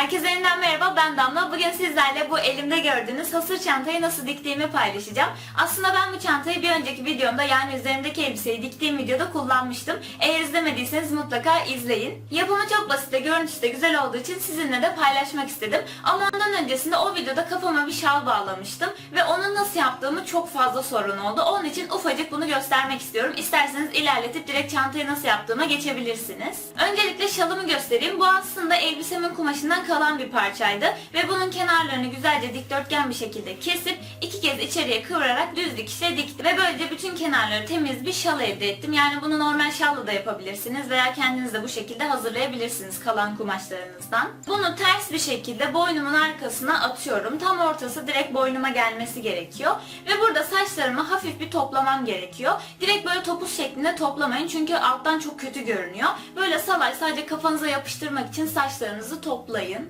Herkese yeniden merhaba, ben Damla. Bugün sizlerle bu elimde gördüğünüz hasır çantayı nasıl diktiğimi paylaşacağım. Aslında ben bu çantayı bir önceki videomda, yani üzerimdeki elbiseyi diktiğim videoda kullanmıştım. Eğer izlemediyseniz mutlaka izleyin. Yapımı çok basit ve görüntüsü de güzel olduğu için sizinle de paylaşmak istedim. Ama ondan öncesinde o videoda kafama bir şal bağlamıştım ve onu nasıl yaptığımı çok fazla sorun oldu. Onun için ufacık bunu göstermek istiyorum. İsterseniz ilerletip direkt çantayı nasıl yaptığıma geçebilirsiniz. Öncelikle şalımı göstereyim. Bu aslında elbisemin kumaşından kalan bir parçaydı ve bunun kenarlarını güzelce dikdörtgen bir şekilde kesip iki kez içeriye kıvırarak düz dikişle diktim ve böylece bütün kenarları temiz bir şal elde ettim. Yani bunu normal şalla da yapabilirsiniz veya kendiniz de bu şekilde hazırlayabilirsiniz kalan kumaşlarınızdan. Bunu ters bir şekilde boynumun arkasına atıyorum. Tam ortası direkt boynuma gelmesi gerekiyor ve burada saçlarımı hafif bir toplamam gerekiyor. Direkt böyle topuz şeklinde toplamayın çünkü alttan çok kötü görünüyor. Böyle salay sadece kafanıza yapıştırmak için saçlarınızı toplayın.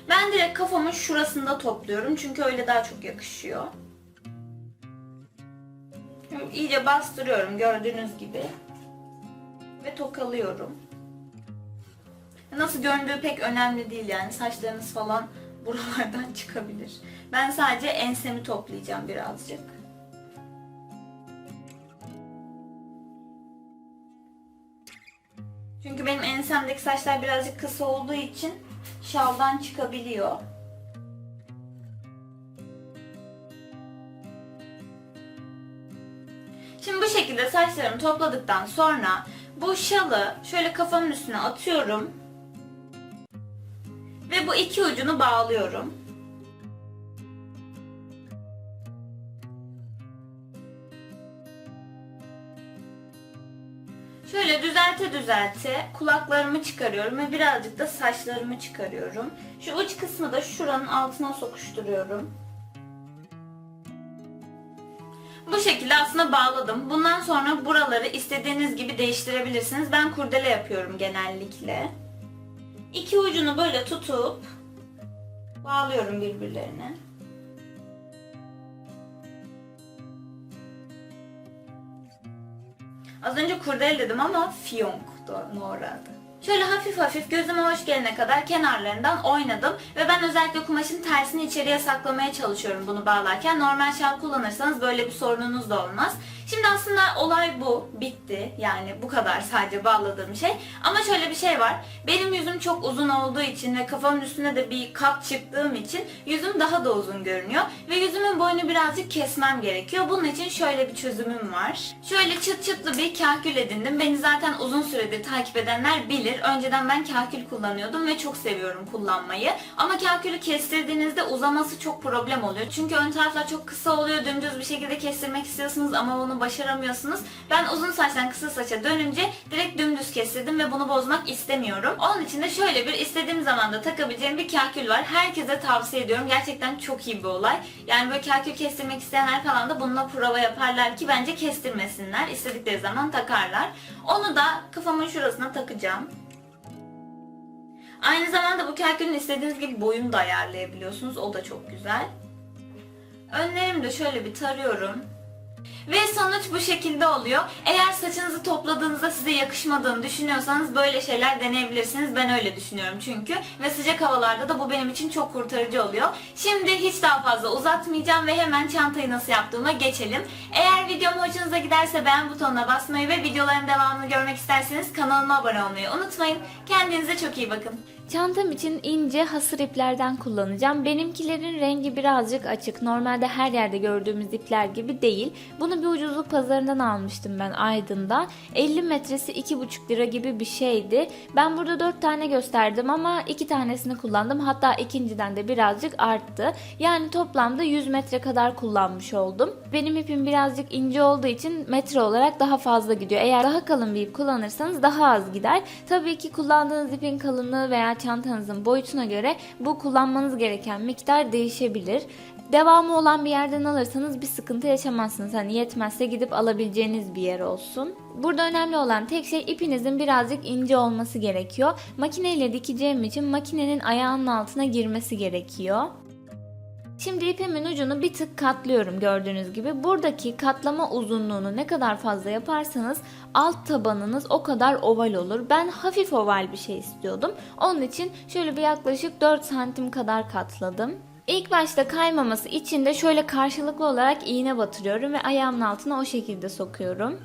Ben direkt kafamın şurasında topluyorum çünkü öyle daha çok yakışıyor. İyice bastırıyorum gördüğünüz gibi ve tokalıyorum. Nasıl göründüğü pek önemli değil, yani saçlarınız falan buralardan çıkabilir. Ben sadece ensemi toplayacağım birazcık. Çünkü benim ensemdeki saçlar birazcık kısa olduğu için şaldan çıkabiliyor. Şimdi bu şekilde saçlarımı topladıktan sonra bu şalı şöyle kafamın üstüne atıyorum ve bu iki ucunu bağlıyorum. Şöyle düzelte kulaklarımı çıkarıyorum ve birazcık da saçlarımı çıkarıyorum. Şu uç kısmı da şuranın altına sokuşturuyorum. Bu şekilde aslında bağladım. Bundan sonra buraları istediğiniz gibi değiştirebilirsiniz. Ben kurdele yapıyorum genellikle. İki ucunu böyle tutup bağlıyorum birbirlerine. Az önce kurdele dedim ama fiyonktu orada. Şöyle hafif hafif gözüme hoş gelene kadar kenarlarından oynadım ve ben özellikle kumaşın tersini içeriye saklamaya çalışıyorum bunu bağlarken. Normal şal kullanırsanız böyle bir sorununuz da olmaz. Şimdi aslında olay bu. Bitti. Yani bu kadar sadece bağladığım şey. Ama şöyle bir şey var. Benim yüzüm çok uzun olduğu için ve kafamın üstüne de bir kap çıktığım için yüzüm daha da uzun görünüyor. Ve yüzümün boyunu birazcık kesmem gerekiyor. Bunun için şöyle bir çözümüm var. Şöyle çıt çıtlı bir kahkül edindim. Beni zaten uzun süredir takip edenler bilir. Önceden ben kahkül kullanıyordum ve çok seviyorum kullanmayı. Ama kahkülü kestirdiğinizde uzaması çok problem oluyor. Çünkü ön taraflar çok kısa oluyor. Dümdüz bir şekilde kestirmek istiyorsunuz ama bunu başaramıyorsunuz. Ben uzun saçtan kısa saça dönünce direkt dümdüz kestirdim ve bunu bozmak istemiyorum. Onun için de şöyle bir istediğim zaman da takabileceğim bir kahkül var. Herkese tavsiye ediyorum. Gerçekten çok iyi bir olay. Yani böyle kahkül kestirmek isteyenler falan da bununla prova yaparlar ki bence kestirmesinler. İstedikleri zaman takarlar. Onu da kafamın şurasına takacağım. Aynı zamanda bu kahkülün istediğiniz gibi boyunu da ayarlayabiliyorsunuz. O da çok güzel. Önlerimi de şöyle bir tarıyorum. Ve sonuç bu şekilde oluyor. Eğer saçınızı topladığınızda size yakışmadığını düşünüyorsanız böyle şeyler deneyebilirsiniz. Ben öyle düşünüyorum çünkü. Ve sıcak havalarda da bu benim için çok kurtarıcı oluyor. Şimdi hiç daha fazla uzatmayacağım ve hemen çantayı nasıl yaptığıma geçelim. Eğer videom hoşunuza giderse beğen butonuna basmayı ve videoların devamını görmek isterseniz kanalıma abone olmayı unutmayın. Kendinize çok iyi bakın. Çantam için ince hasır iplerden kullanacağım. Benimkilerin rengi birazcık açık. Normalde her yerde gördüğümüz ipler gibi değil. Bunu bir ucuzluk pazarından almıştım ben Aydın'da. 50 metresi 2,5 lira gibi bir şeydi. Ben burada 4 tane gösterdim ama 2 tanesini kullandım. Hatta ikinciden de birazcık arttı. Yani toplamda 100 metre kadar kullanmış oldum. Benim ipim birazcık ince olduğu için metre olarak daha fazla gidiyor. Eğer daha kalın bir ip kullanırsanız daha az gider. Tabii ki kullandığınız ipin kalınlığı veya çantanızın boyutuna göre bu kullanmanız gereken miktar değişebilir. Devamı olan bir yerden alırsanız bir sıkıntı yaşamazsınız. Hani yetmezse gidip alabileceğiniz bir yer olsun. Burada önemli olan tek şey ipinizin birazcık ince olması gerekiyor. Makineyle dikeceğim için makinenin ayağının altına girmesi gerekiyor. Şimdi ipimin ucunu bir tık katlıyorum gördüğünüz gibi. Buradaki katlama uzunluğunu ne kadar fazla yaparsanız alt tabanınız o kadar oval olur. Ben hafif oval bir şey istiyordum. Onun için şöyle bir yaklaşık 4 santim kadar katladım. İlk başta kaymaması için de şöyle karşılıklı olarak iğne batırıyorum ve ayağımın altına o şekilde sokuyorum.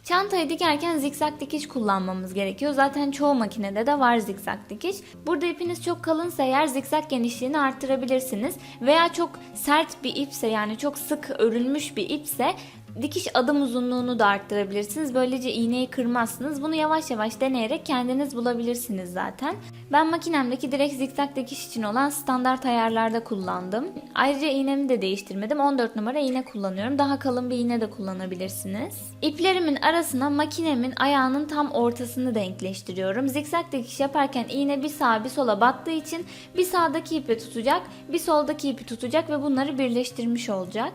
Çantayı dikerken zikzak dikiş kullanmamız gerekiyor. Zaten çoğu makinede de var zikzak dikiş. Burada ipiniz çok kalınsa eğer zikzak genişliğini arttırabilirsiniz. Veya çok sert bir ipse, yani çok sık örülmüş bir ipse dikiş adım uzunluğunu da arttırabilirsiniz. Böylece iğneyi kırmazsınız. Bunu yavaş yavaş deneyerek kendiniz bulabilirsiniz zaten. Ben makinemdeki direkt zikzak dikiş için olan standart ayarlarda kullandım. Ayrıca iğnemi de değiştirmedim. 14 numara iğne kullanıyorum. Daha kalın bir iğne de kullanabilirsiniz. İplerimin arasına makinemin ayağının tam ortasını denkleştiriyorum. Zikzak dikiş yaparken iğne bir sağa bir sola battığı için bir sağdaki ipi tutacak, bir soldaki ipi tutacak ve bunları birleştirmiş olacak.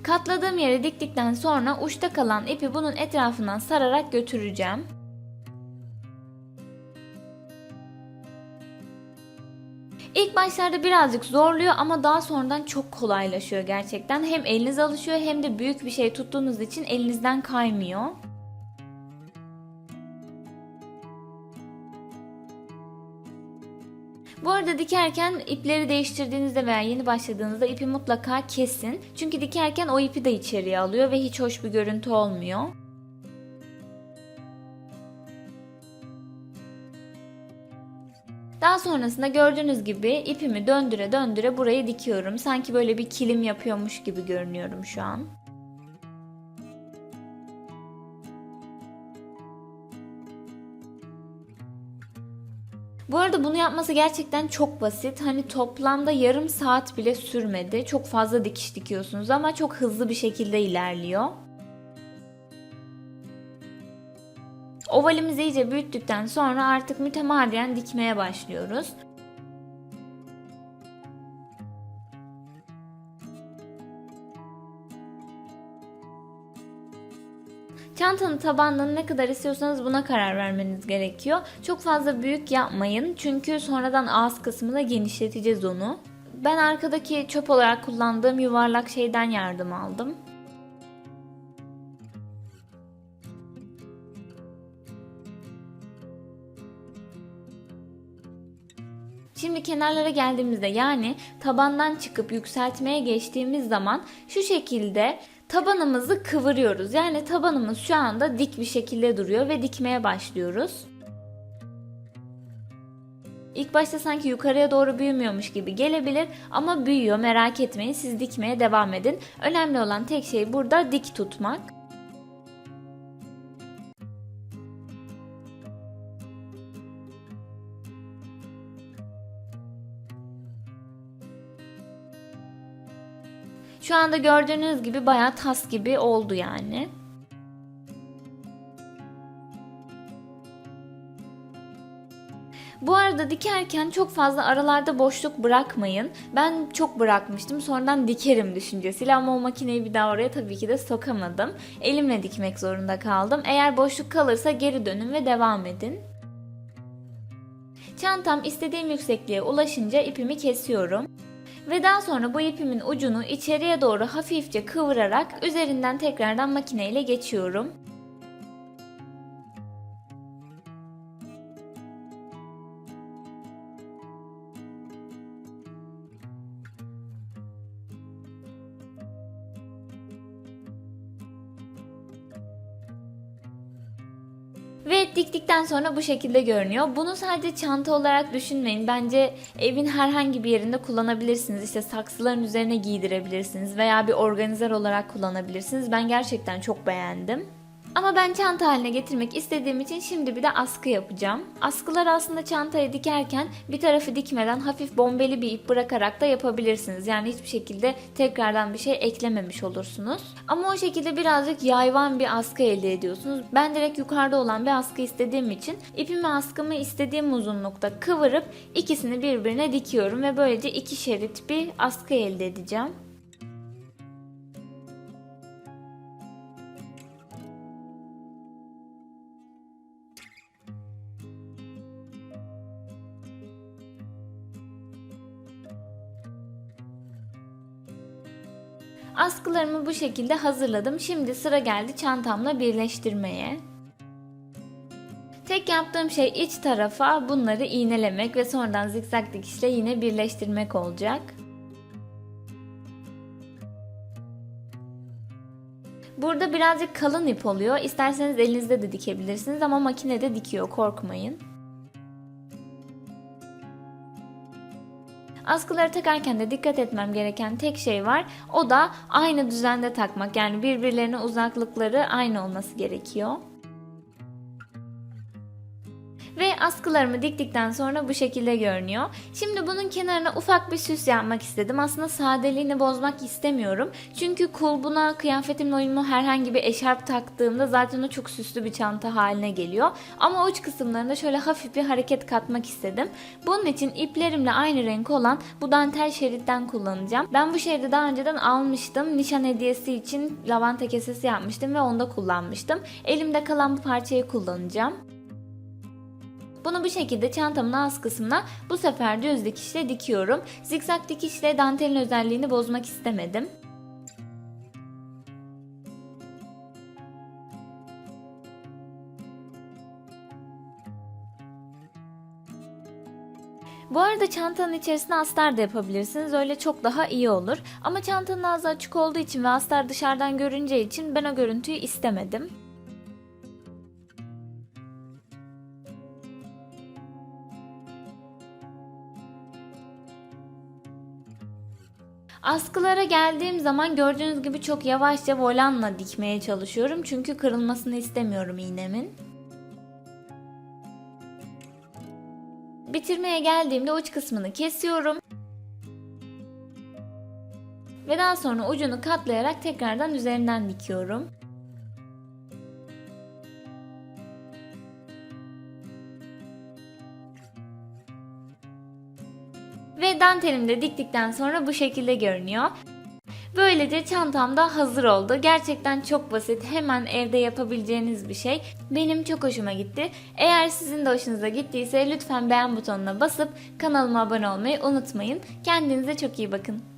Katladığım yeri diktikten sonra uçta kalan ipi bunun etrafından sararak götüreceğim. İlk başlarda birazcık zorluyor ama daha sonradan çok kolaylaşıyor gerçekten. Hem eliniz alışıyor hem de büyük bir şey tuttuğunuz için elinizden kaymıyor. Bu arada dikerken ipleri değiştirdiğinizde veya yeni başladığınızda ipi mutlaka kesin. Çünkü dikerken o ipi de içeriye alıyor ve hiç hoş bir görüntü olmuyor. Daha sonrasında gördüğünüz gibi ipimi döndüre döndüre burayı dikiyorum. Sanki böyle bir kilim yapıyormuş gibi görünüyorum şu an. Bu arada bunu yapması gerçekten çok basit. Hani toplamda yarım saat bile sürmedi. Çok fazla dikiş dikiyorsunuz ama çok hızlı bir şekilde ilerliyor. Ovalimizi iyice büyüttükten sonra artık mütemadiyen dikmeye başlıyoruz. Çantanın tabanını ne kadar istiyorsanız buna karar vermeniz gerekiyor. Çok fazla büyük yapmayın çünkü sonradan ağız kısmına genişleteceğiz onu. Ben arkadaki çöp olarak kullandığım yuvarlak şeyden yardım aldım. Şimdi kenarlara geldiğimizde, yani tabandan çıkıp yükseltmeye geçtiğimiz zaman şu şekilde tabanımızı kıvırıyoruz. Yani tabanımız şu anda dik bir şekilde duruyor ve dikmeye başlıyoruz. İlk başta sanki yukarıya doğru büyümüyormuş gibi gelebilir ama büyüyor, merak etmeyin, siz dikmeye devam edin. Önemli olan tek şey burada dik tutmak. Şu anda gördüğünüz gibi bayağı tas gibi oldu yani. Bu arada dikerken çok fazla aralarda boşluk bırakmayın. Ben çok bırakmıştım. Sonradan dikerim düşüncesiyle ama o makineyi bir daha oraya tabii ki de sokamadım. Elimle dikmek zorunda kaldım. Eğer boşluk kalırsa geri dönün ve devam edin. Çantam istediğim yüksekliğe ulaşınca ipimi kesiyorum. Ve daha sonra bu ipimin ucunu içeriye doğru hafifçe kıvırarak üzerinden tekrardan makineyle geçiyorum. Ve diktikten sonra bu şekilde görünüyor. Bunu sadece çanta olarak düşünmeyin. Bence evin herhangi bir yerinde kullanabilirsiniz. İşte saksıların üzerine giydirebilirsiniz veya bir organizer olarak kullanabilirsiniz. Ben gerçekten çok beğendim. Ama ben çanta haline getirmek istediğim için şimdi bir de askı yapacağım. Askılar aslında çantayı dikerken bir tarafı dikmeden hafif bombeli bir ip bırakarak da yapabilirsiniz. Yani hiçbir şekilde tekrardan bir şey eklememiş olursunuz. Ama o şekilde birazcık yayvan bir askı elde ediyorsunuz. Ben direkt yukarıda olan bir askı istediğim için ipimi askımı istediğim uzunlukta kıvırıp ikisini birbirine dikiyorum ve böylece iki şerit bir askı elde edeceğim. Askılarımı bu şekilde hazırladım. Şimdi sıra geldi çantamla birleştirmeye. Tek yaptığım şey iç tarafa bunları iğnelemek ve sonradan zikzak dikişle yine birleştirmek olacak. Burada birazcık kalın ip oluyor. İsterseniz elinizde de dikebilirsiniz ama makinede dikiyor, korkmayın. Askıları takarken de dikkat etmem gereken tek şey var. O da aynı düzende takmak. Yani birbirlerine uzaklıkları aynı olması gerekiyor. Ve askılarımı diktikten sonra bu şekilde görünüyor. Şimdi bunun kenarına ufak bir süs yapmak istedim. Aslında sadeliğini bozmak istemiyorum. Çünkü kulbuna kıyafetimle uyumlu herhangi bir eşarp taktığımda zaten o çok süslü bir çanta haline geliyor. Ama uç kısımlarında şöyle hafif bir hareket katmak istedim. Bunun için iplerimle aynı renk olan bu dantel şeritten kullanacağım. Ben bu şeridi daha önceden almıştım. Nişan hediyesi için lavanta kesesi yapmıştım ve onda kullanmıştım. Elimde kalan bu parçayı kullanacağım. Bunu bu şekilde çantamın ağız kısmına bu sefer düz dikişle dikiyorum. Zikzak dikişle dantelin özelliğini bozmak istemedim. Bu arada çantanın içerisine astar da yapabilirsiniz. Öyle çok daha iyi olur. Ama çantanın ağzı açık olduğu için ve astar dışarıdan görüneceği için ben o görüntüyü istemedim. Askılara geldiğim zaman gördüğünüz gibi çok yavaşça volanla dikmeye çalışıyorum. Çünkü kırılmasını istemiyorum iğnemin. Bitirmeye geldiğimde uç kısmını kesiyorum. Ve daha sonra ucunu katlayarak tekrardan üzerinden dikiyorum. Ve dantelimi de diktikten sonra bu şekilde görünüyor. Böylece çantam da hazır oldu. Gerçekten çok basit, hemen evde yapabileceğiniz bir şey. Benim çok hoşuma gitti. Eğer sizin de hoşunuza gittiyse lütfen beğen butonuna basıp kanalıma abone olmayı unutmayın. Kendinize çok iyi bakın.